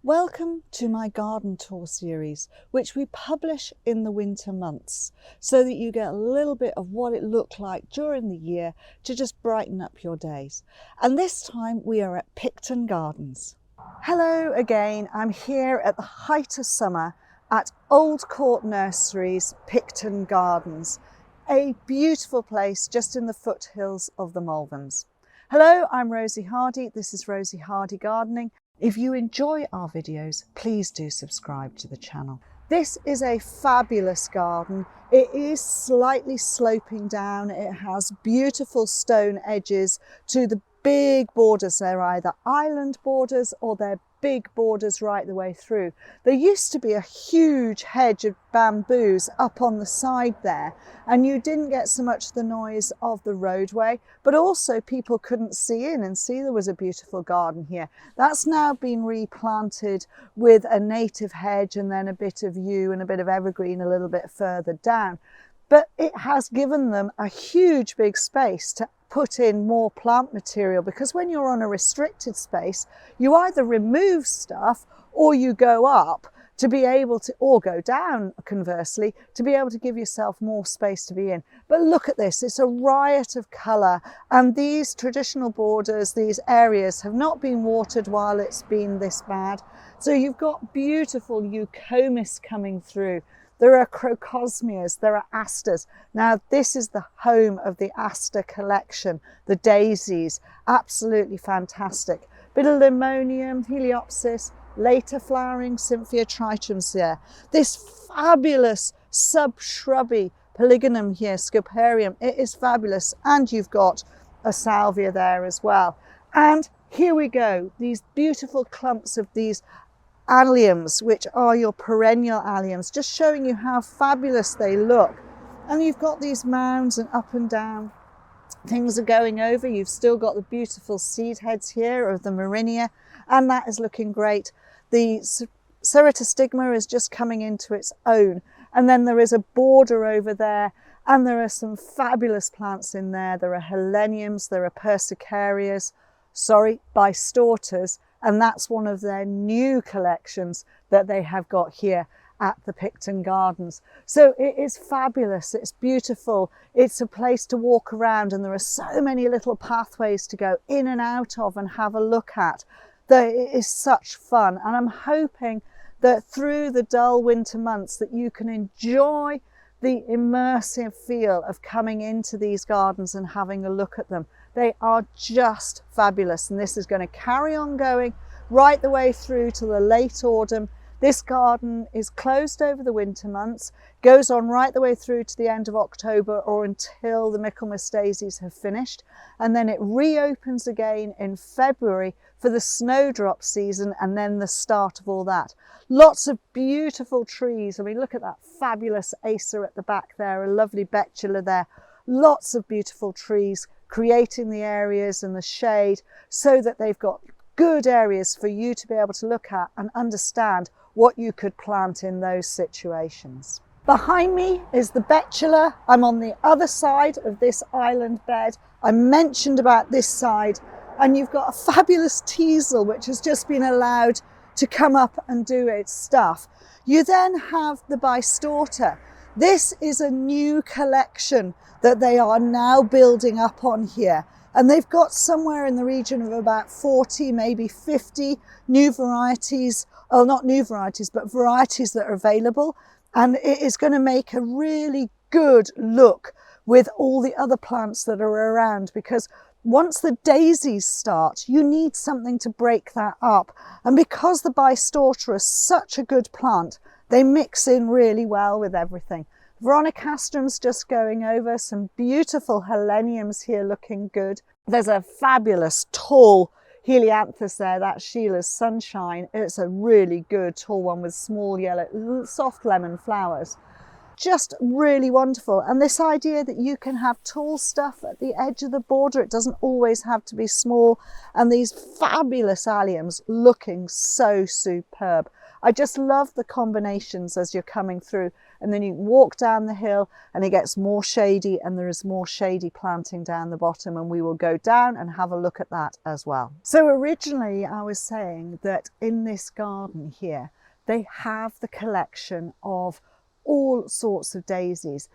Welcome to my garden tour series, which we publish in the winter months so that you get a little bit of what it looked like during the year to just brighten up your days. And this time we are at Picton Gardens. Hello again, I'm here at the height of summer at Old Court Nurseries, Picton Gardens, a beautiful place just in the foothills of the Malverns. Hello, I'm Rosy Hardy. This is Rosy Hardy Gardening. If you enjoy our videos, please do subscribe to the channel. This is a fabulous garden. It is slightly sloping down. It has beautiful stone edges to the big borders. They're either island borders or they're big borders right the way through. There used to be a huge hedge of bamboos up on the side there, and you didn't get so much the noise of the roadway, but also people couldn't see in and see there was a beautiful garden here. That's now been replanted with a native hedge and then a bit of yew and a bit of evergreen a little bit further down. But it has given them a huge big space to put in more plant material, because when you're on a restricted space, you either remove stuff or you go up to be able to, or go down conversely, to be able to give yourself more space to be in. But look at this, it's a riot of colour, and these traditional borders, these areas have not been watered while it's been this bad. So you've got beautiful eucomis coming through. There are crocosmias, there are asters. Now this is the home of the aster collection, the daisies, absolutely fantastic. Bit of limonium, heliopsis, later flowering Cynthia tritums there. This fabulous sub-shrubby polygonum here, scoparium, it is fabulous. And you've got a salvia there as well. And here we go, these beautiful clumps of these alliums, which are your perennial alliums, just showing you how fabulous they look. And you've got these mounds and up and down things are going over. You've still got the beautiful seed heads here of the Marinia, and that is looking great. The ceratostigma is just coming into its own, and then there is a border over there, and there are some fabulous plants in there. There are heleniums, there are persicarias, bistortas, and that's one of their new collections that they have got here at the Picton Gardens. So it is fabulous, it's beautiful, it's a place to walk around, and there are so many little pathways to go in and out of and have a look at. That it is such fun, and I'm hoping that through the dull winter months that you can enjoy the immersive feel of coming into these gardens and having a look at them. They are just fabulous, and this is going to carry on going right the way through to the late autumn. This garden is closed over the winter months, goes on right the way through to the end of October or until the Michaelmas daisies have finished, and then it reopens again in February for the snowdrop season, and then the start of all that. Lots of beautiful trees. I mean, look at that fabulous acer at the back there, a lovely betula there. Lots of beautiful trees creating the areas and the shade so that they've got good areas for you to be able to look at and understand what you could plant in those situations. Behind me is the betula. I'm on the other side of this island bed. I mentioned about this side, and you've got a fabulous teasel which has just been allowed to come up and do its stuff. You then have the bistorta. This is a new collection that they are now building up on here, and they've got somewhere in the region of about 40, maybe 50 new varieties, well, not new varieties, but varieties that are available, and it is going to make a really good look with all the other plants that are around, because once the daisies start, you need something to break that up. And because the bistorta is such a good plant, they mix in really well with everything. Veronicastrum's just going over, some beautiful heleniums here looking good. There's a fabulous tall helianthus there, that's Sheila's Sunshine. It's a really good tall one with small yellow, soft lemon flowers. just really wonderful. And this idea that you can have tall stuff at the edge of the border, it doesn't always have to be small, and these fabulous alliums looking so superb. I just love the combinations as you're coming through, and then you walk down the hill and it gets more shady, and there is more shady planting down the bottom, and we will go down and have a look at that as well. So originally I was saying that in this garden here they have the collection of all sorts of daisies.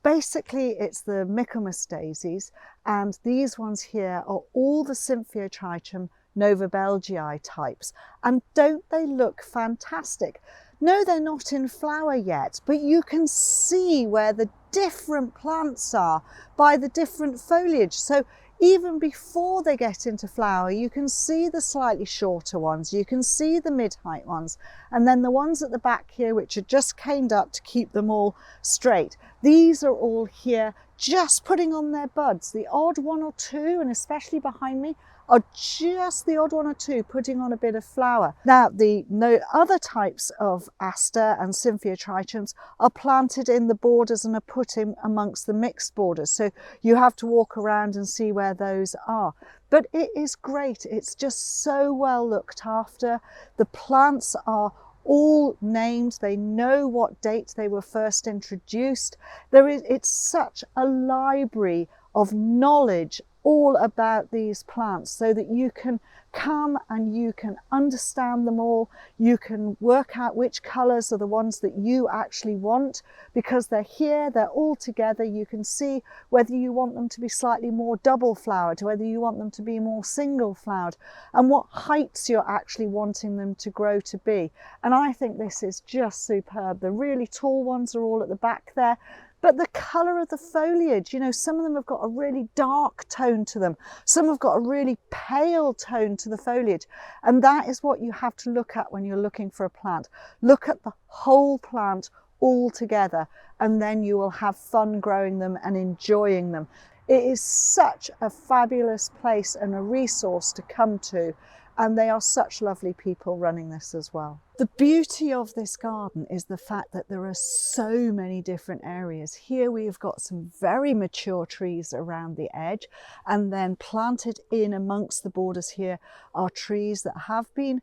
Basically it's the Michaelmas daisies, and these ones here are all the Symphyotrichum Nova Belgii types, and don't they look fantastic? No, they're not in flower yet, but you can see where the different plants are by the different foliage. So even before they get into flower, you can see the slightly shorter ones, you can see the mid-height ones, and then the ones at the back here which are just caned up to keep them all straight. These are all here just putting on their buds. The odd one or two, and especially behind me, are just the odd one or two putting on a bit of flower. Now the other types of aster and Symphyotrichums are planted in the borders and are put in amongst the mixed borders, so you have to walk around and see where those are. But it is great, it's just so well looked after. The plants are all named, they know what date they were first introduced. It's such a library of knowledge all about these plants, so that you can come and you can understand them all. You can work out which colours are the ones that you actually want, because they're here, they're all together. You can see whether you want them to be slightly more double flowered, whether you want them to be more single flowered, and what heights you're actually wanting them to grow to be. And I think this is just superb. The really tall ones are all at the back there. But the colour of the foliage, you know, some of them have got a really dark tone to them. Some have got a really pale tone to the foliage. And that is what you have to look at when you're looking for a plant. Look at the whole plant all together, and then you will have fun growing them and enjoying them. It is such a fabulous place and a resource to come to. And they are such lovely people running this as well. The beauty of this garden is the fact that there are so many different areas. Here we've got some very mature trees around the edge, and then planted in amongst the borders here are trees that have been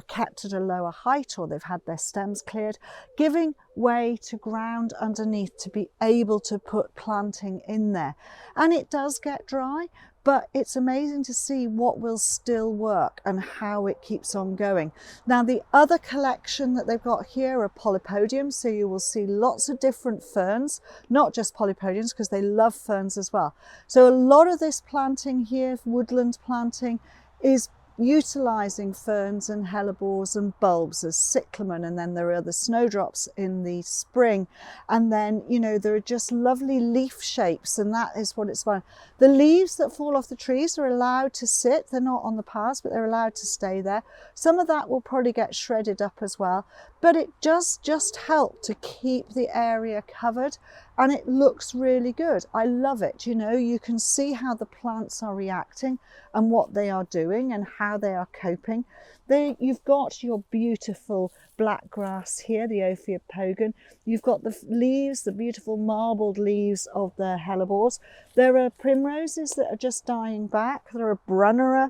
kept at a lower height, or they've had their stems cleared, giving way to ground underneath to be able to put planting in there. And it does get dry, but it's amazing to see what will still work and how it keeps on going. Now the other collection that they've got here are polypodiums, so you will see lots of different ferns, not just polypodiums, because they love ferns as well. So a lot of this planting here, woodland planting, is utilising ferns and hellebores and bulbs as cyclamen, and then there are the snowdrops in the spring, and then, you know, there are just lovely leaf shapes, and that is what it's about. The leaves that fall off the trees are allowed to sit, they're not on the paths, but they're allowed to stay there. Some of that will probably get shredded up as well, but it does just help to keep the area covered, and it looks really good. I love it. You know, you can see how the plants are reacting and what they are doing and how they are coping. You've got your beautiful black grass here, the Ophiopogon. You've got the leaves, the beautiful marbled leaves of the hellebores. There are primroses that are just dying back. There are brunnera,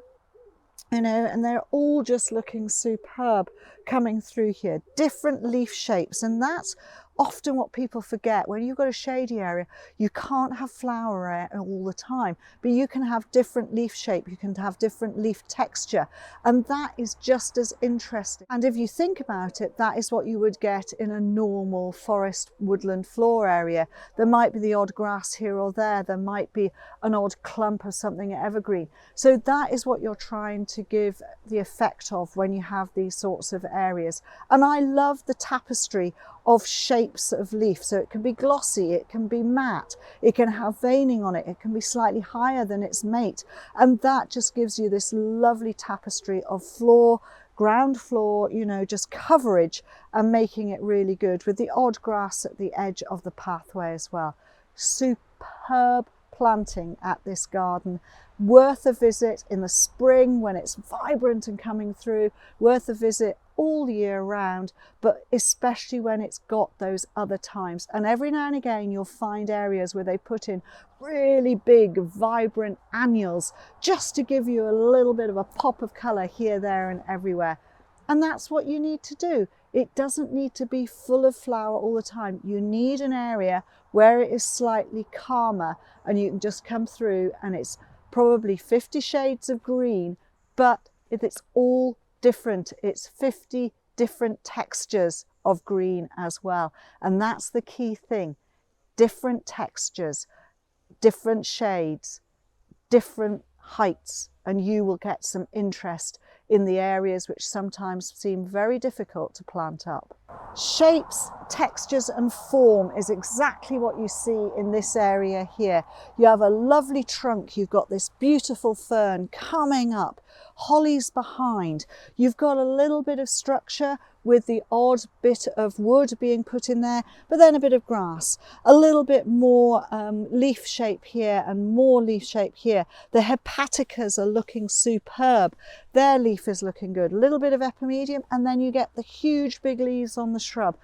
you know, and they're all just looking superb coming through here. Different leaf shapes, and that's often what people forget. When you've got a shady area, you can't have flower all the time, but you can have different leaf shape, you can have different leaf texture, and that is just as interesting. And if you think about it, that is what you would get in a normal forest woodland floor area. There might be the odd grass here or there, there might be an odd clump of something evergreen. So that is what you're trying to give the effect of when you have these sorts of areas. And I love the tapestry of shapes of leaf. So it can be glossy, it can be matte, it can have veining on it, it can be slightly higher than its mate. And that just gives you this lovely tapestry of floor, ground floor, you know, just coverage, and making it really good with the odd grass at the edge of the pathway as well. Superb planting at this garden. Worth a visit in the spring when it's vibrant and coming through. Worth a visit all year round, but especially when it's got those other times. And every now and again you'll find areas where they put in really big vibrant annuals just to give you a little bit of a pop of colour here, there and everywhere. And that's what you need to do. It doesn't need to be full of flower all the time. You need an area where it is slightly calmer and you can just come through and it's probably 50 shades of green, but it's all different. It's 50 different textures of green as well. And that's the key thing. Different textures, different shades, different heights, and you will get some interest in the areas which sometimes seem very difficult to plant up. Shapes, textures and form is exactly what you see in this area here. You have a lovely trunk, you've got this beautiful fern coming up, hollies behind, you've got a little bit of structure with the odd bit of wood being put in there, but then a bit of grass, a little bit more leaf shape here and more leaf shape here. The hepaticas are looking superb, their leaf is looking good, a little bit of epimedium, and then you get the huge big leaves on the shrub.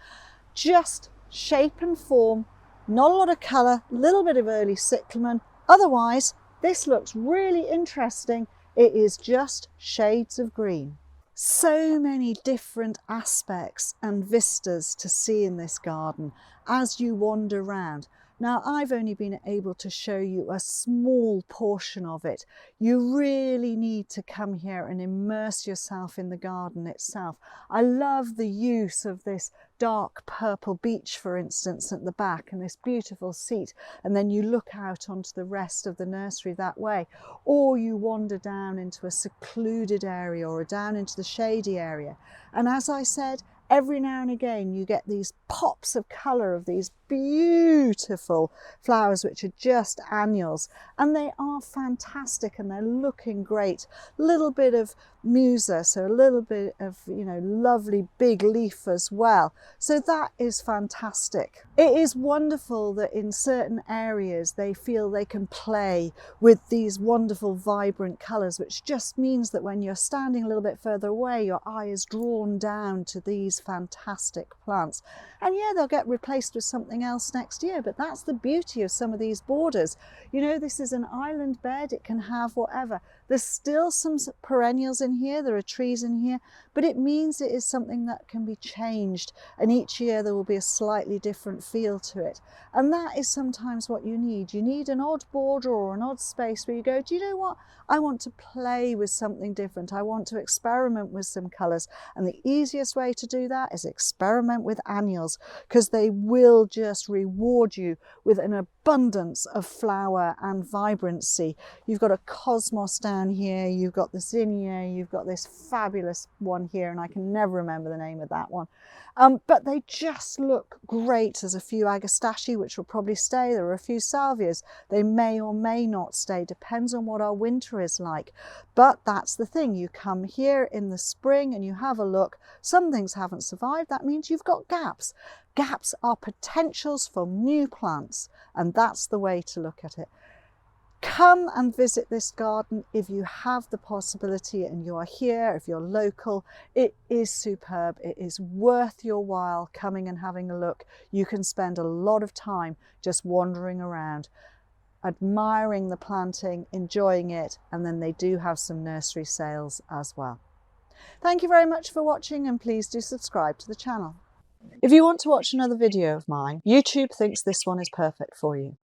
Just shape and form, not a lot of colour, a little bit of early cyclamen. Otherwise, this looks really interesting. It is just shades of green. So many different aspects and vistas to see in this garden as you wander around. Now, I've only been able to show you a small portion of it. You really need to come here and immerse yourself in the garden itself. I love the use of this dark purple beech, for instance, at the back, and this beautiful seat, and then you look out onto the rest of the nursery that way, or you wander down into a secluded area or down into the shady area. And as I said, every now and again you get these pops of colour of these beautiful flowers which are just annuals, and they are fantastic and they're looking great. Little bit of musa, so a little bit of, you know, lovely big leaf as well. So that is fantastic. It is wonderful that in certain areas they feel they can play with these wonderful vibrant colours, which just means that when you're standing a little bit further away, your eye is drawn down to these fantastic plants. And yeah, they'll get replaced with something else next year, but that's the beauty of some of these borders. You know, this is an island bed, it can have whatever. There's still some perennials in here, there are trees in here, but it means it is something that can be changed, and each year there will be a slightly different feel to it. And that is sometimes what you need. You need an odd border or an odd space where you go, do you know what? I want to play with something different. I want to experiment with some colours. And the easiest way to do that is experiment with annuals, because they will just reward you with an abundance of flower and vibrancy. You've got a cosmos down here, you've got the zinnia, you've got this fabulous one here, and I can never remember the name of that one. But they just look great. There's a few agastache which will probably stay. There are a few salvias. They may or may not stay, depends on what our winter is like. But that's the thing, you come here in the spring and you have a look. Some things haven't survived, that means you've got gaps. Gaps are potentials for new plants, and that's the way to look at it. Come and visit this garden if you have the possibility and you are here, if you're local. It is superb. It is worth your while coming and having a look. You can spend a lot of time just wandering around, admiring the planting, enjoying it, and then they do have some nursery sales as well. Thank you very much for watching, and please do subscribe to the channel. If you want to watch another video of mine, YouTube thinks this one is perfect for you.